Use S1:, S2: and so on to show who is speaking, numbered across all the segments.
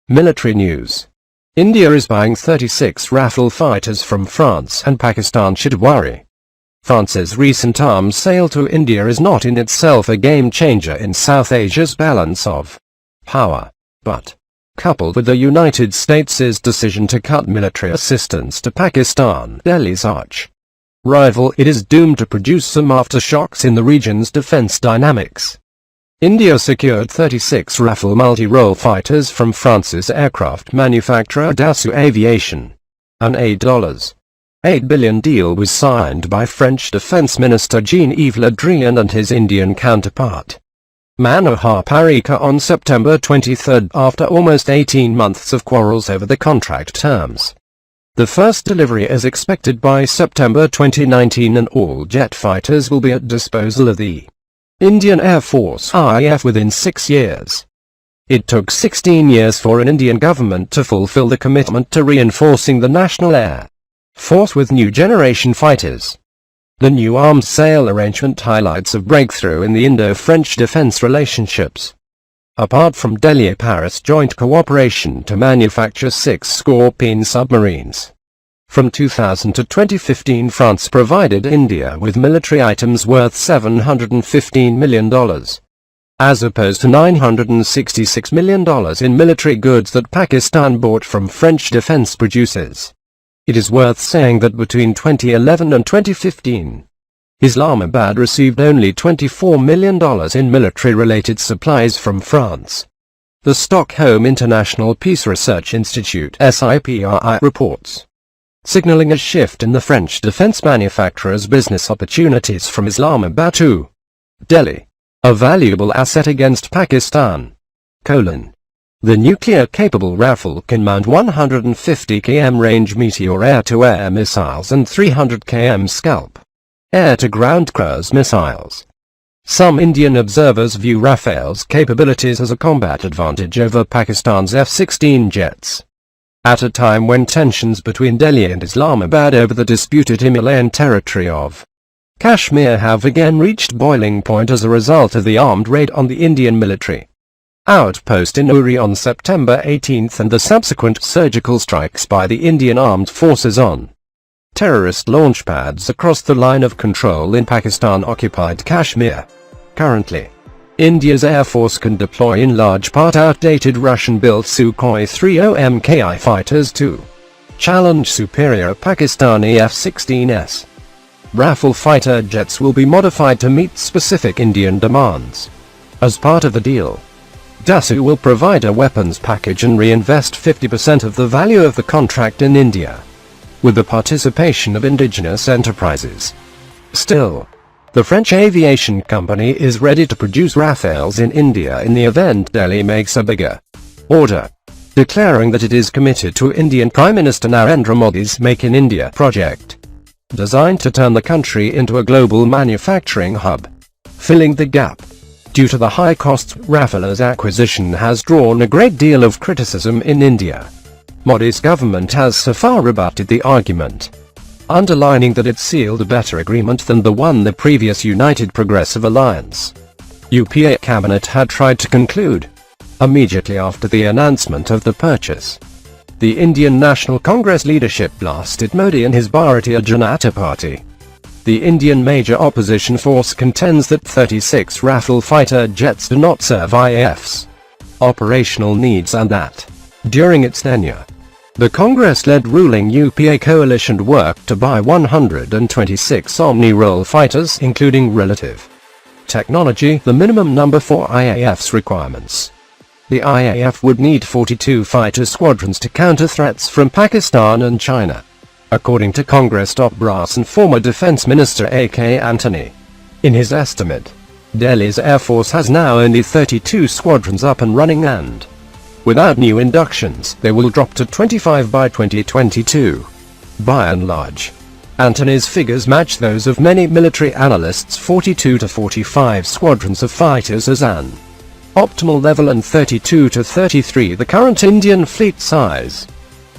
S1: Military news. India is buying 36 Rafale fighters from France and Pakistan should worry. France's recent arms sale to India is not in itself a game-changer in South Asia's balance of power, but, coupled with the United States' decision to cut military assistance to Pakistan, Delhi's arch rival, it is doomed to produce some aftershocks in the region's defense dynamics. India secured 36 Rafale multi-role fighters from France's aircraft manufacturer Dassault Aviation. An $8 billion deal was signed by French Defense Minister Jean-Yves Le Drian and his Indian counterpart, Manohar Parrikar, on September 23 after almost 18 months of quarrels over the contract terms. The first delivery is expected by September 2019 and all jet fighters will be at disposal of the Indian Air Force (IAF) within 6 years. It took 16 years for an Indian government to fulfill the commitment to reinforcing the National Air Force with new generation fighters. The new arms sale arrangement highlights a breakthrough in the Indo-French defense relationships. Apart from Delhi-Paris joint cooperation to manufacture 6 Scorpene submarines. From 2000 to 2015, France provided India with military items worth $715 million, as opposed to $966 million in military goods that Pakistan bought from French defense producers. It is worth saying that between 2011 and 2015, Islamabad received only $24 million in military-related supplies from France. The Stockholm International Peace Research Institute (SIPRI) reports, signaling a shift in the French defense manufacturer's business opportunities from Islamabad to Delhi, a valuable asset against Pakistan. The nuclear-capable Rafale can mount 150 km range Meteor air-to-air missiles and 300 km Scalp air-to-ground cruise missiles. Some Indian observers view Rafale's capabilities as a combat advantage over Pakistan's F-16 jets. At a time when tensions between Delhi and Islamabad over the disputed Himalayan territory of Kashmir have again reached boiling point as a result of the armed raid on the Indian military outpost in Uri on September 18 and the subsequent surgical strikes by the Indian Armed Forces on terrorist launchpads across the line of control in Pakistan-occupied Kashmir. Currently, India's Air Force can deploy in large part outdated Russian-built Sukhoi 30 Mki fighters to challenge superior Pakistani F-16s. Rafale fighter jets will be modified to meet specific Indian demands. As part of the deal, Dassault will provide a weapons package and reinvest 50% of the value of the contract in India, with the participation of indigenous enterprises. Still, the French aviation company is ready to produce Rafales in India in the event Delhi makes a bigger order, declaring that it is committed to Indian Prime Minister Narendra Modi's Make in India project, designed to turn the country into a global manufacturing hub. Filling the gap. Due to the high costs, Rafale's acquisition has drawn a great deal of criticism in India. Modi's government has so far rebutted the argument, underlining that it sealed a better agreement than the one the previous United Progressive Alliance (UPA) cabinet had tried to conclude. Immediately after the announcement of the purchase, the Indian National Congress leadership blasted Modi and his Bharatiya Janata Party. The Indian major opposition force contends that 36 Rafale fighter jets do not serve IAF's operational needs and that, during its tenure, the Congress-led ruling UPA coalition worked to buy 126 Omni-role fighters including relative technology, the minimum number for IAF's requirements. The IAF would need 42 fighter squadrons to counter threats from Pakistan and China, according to Congress top brass and former Defense Minister A.K. Antony. In his estimate, Delhi's Air Force has now only 32 squadrons up and running and, without new inductions, they will drop to 25 by 2022. By and large, Antony's figures match those of many military analysts: 42 to 45 squadrons of fighters as an optimal level and 32 to 33 the current Indian fleet size.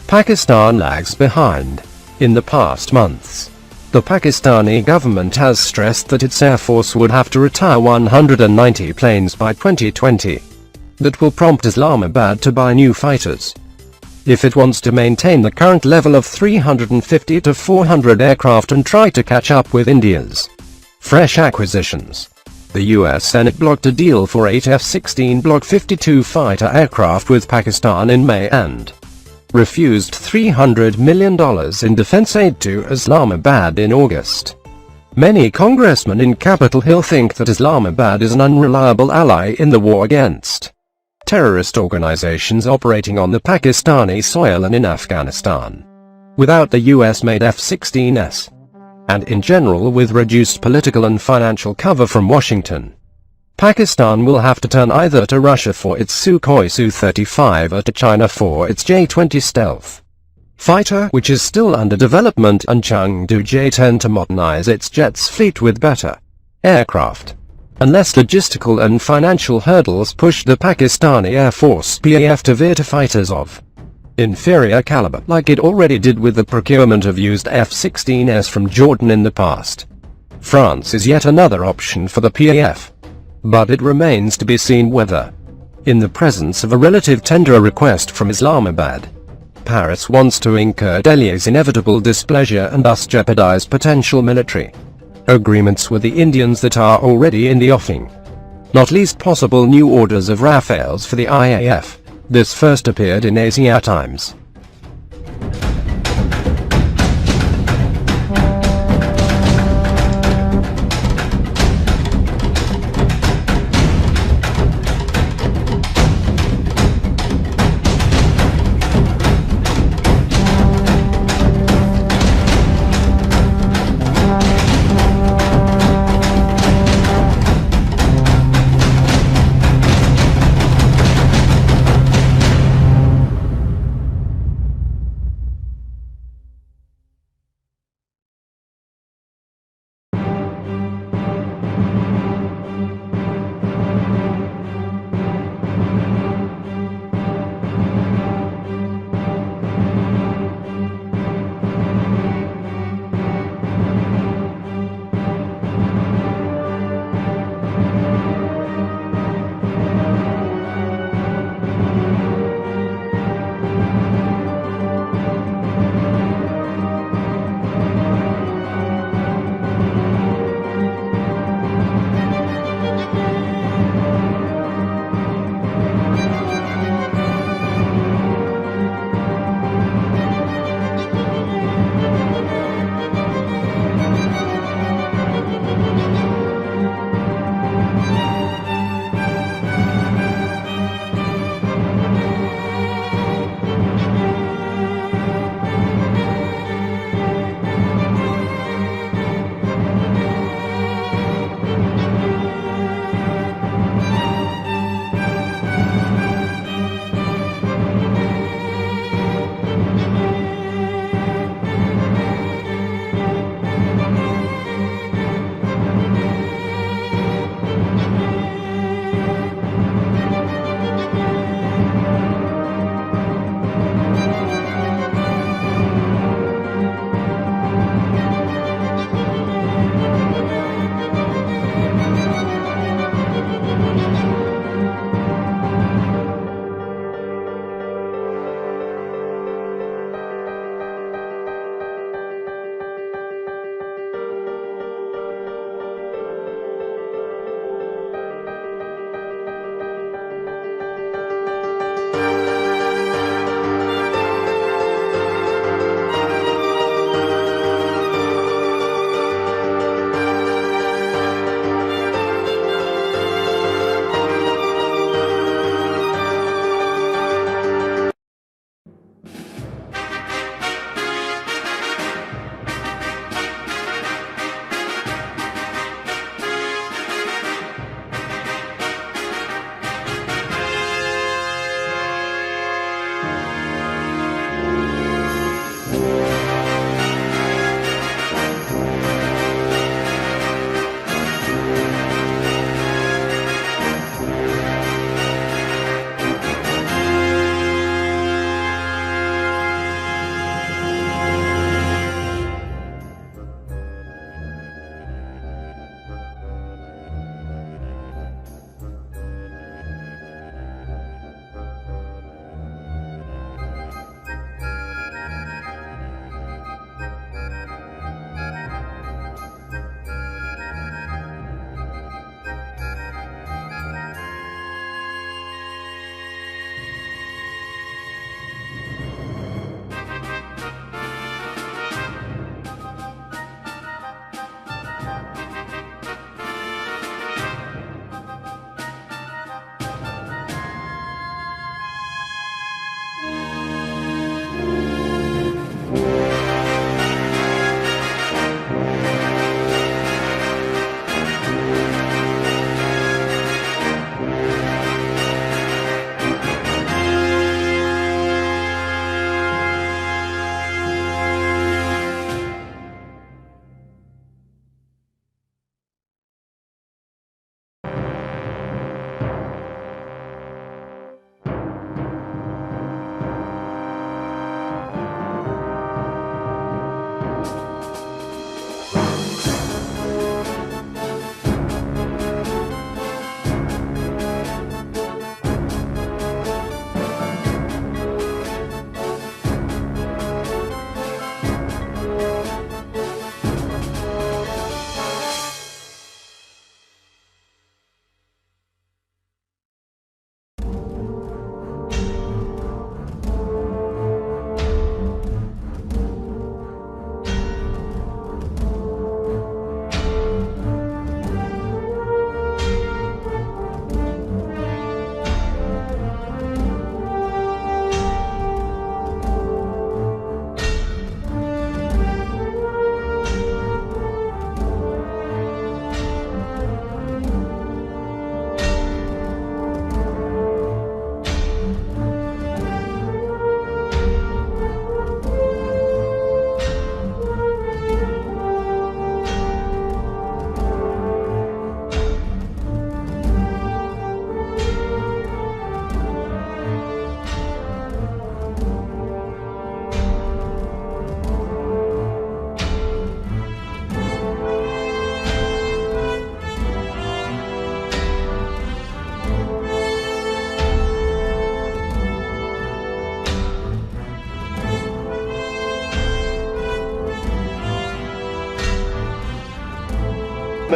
S1: Pakistan lags behind. In the past months, the Pakistani government has stressed that its Air Force would have to retire 190 planes by 2020. that will prompt Islamabad to buy new fighters. If it wants to maintain the current level of 350 to 400 aircraft and try to catch up with India's fresh acquisitions. The US Senate blocked a deal for 8 F-16 Block 52 fighter aircraft with Pakistan in May and refused $300 million in defense aid to Islamabad in August. Many congressmen in Capitol Hill think that Islamabad is an unreliable ally in the war against terrorist organizations operating on the Pakistani soil and in Afghanistan. Without the US-made F-16s, and in general with reduced political and financial cover from Washington, Pakistan will have to turn either to Russia for its Sukhoi Su-35 or to China for its J-20 stealth fighter, which is still under development, and Chengdu J-10 to modernize its jets fleet with better aircraft. Unless logistical and financial hurdles push the Pakistani Air Force PAF to veer to fighters of inferior caliber, like it already did with the procurement of used F-16s from Jordan in the past. France is yet another option for the PAF. But it remains to be seen whether, in the presence of a relative tender request from Islamabad, Paris wants to incur Delhi's inevitable displeasure and thus jeopardize potential military agreements with the Indians that are already in the offing. Not least possible new orders of Rafales for the IAF. This first appeared in Asia Times.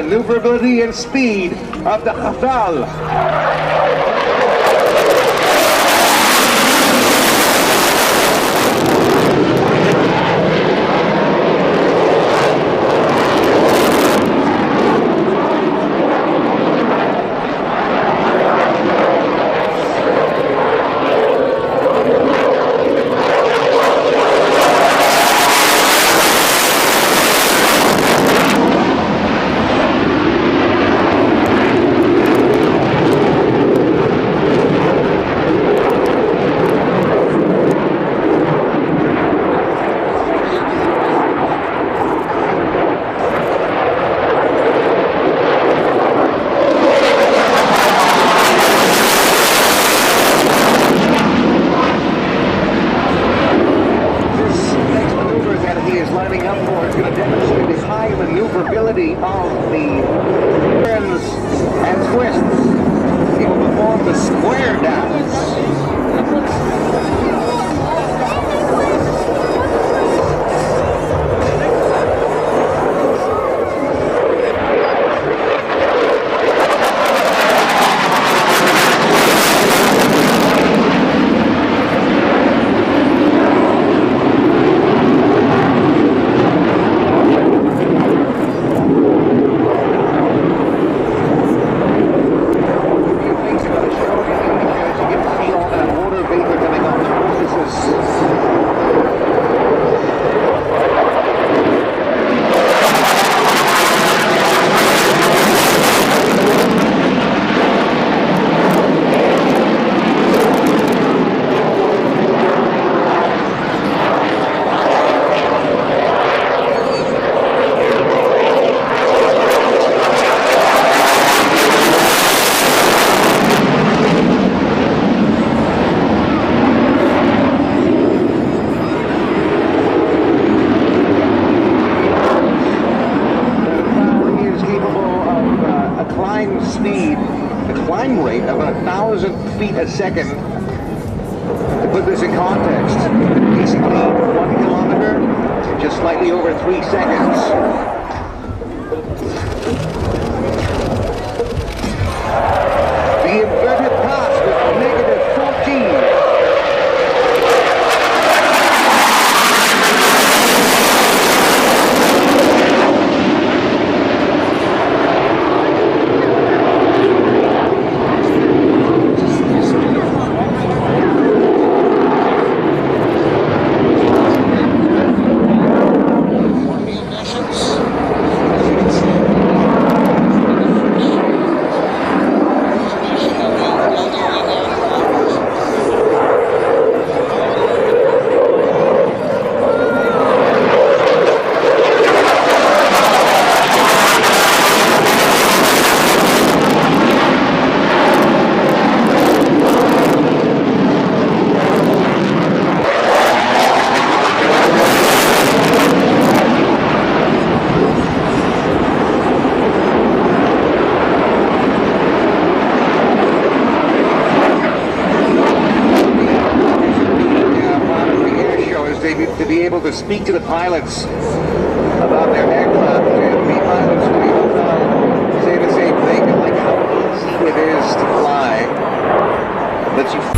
S2: maneuverability and speed of the Rafale. High maneuverability of the turns and twists. He will perform the square dance. The climb rate of 1,000 feet a second. To put this in context, basically 1 kilometer in just slightly over 3 seconds. The inverted pass with negative 14. To be able to speak to the pilots about their aircraft, and the pilots will be able to say the same thing, like how easy it is to fly. Lets you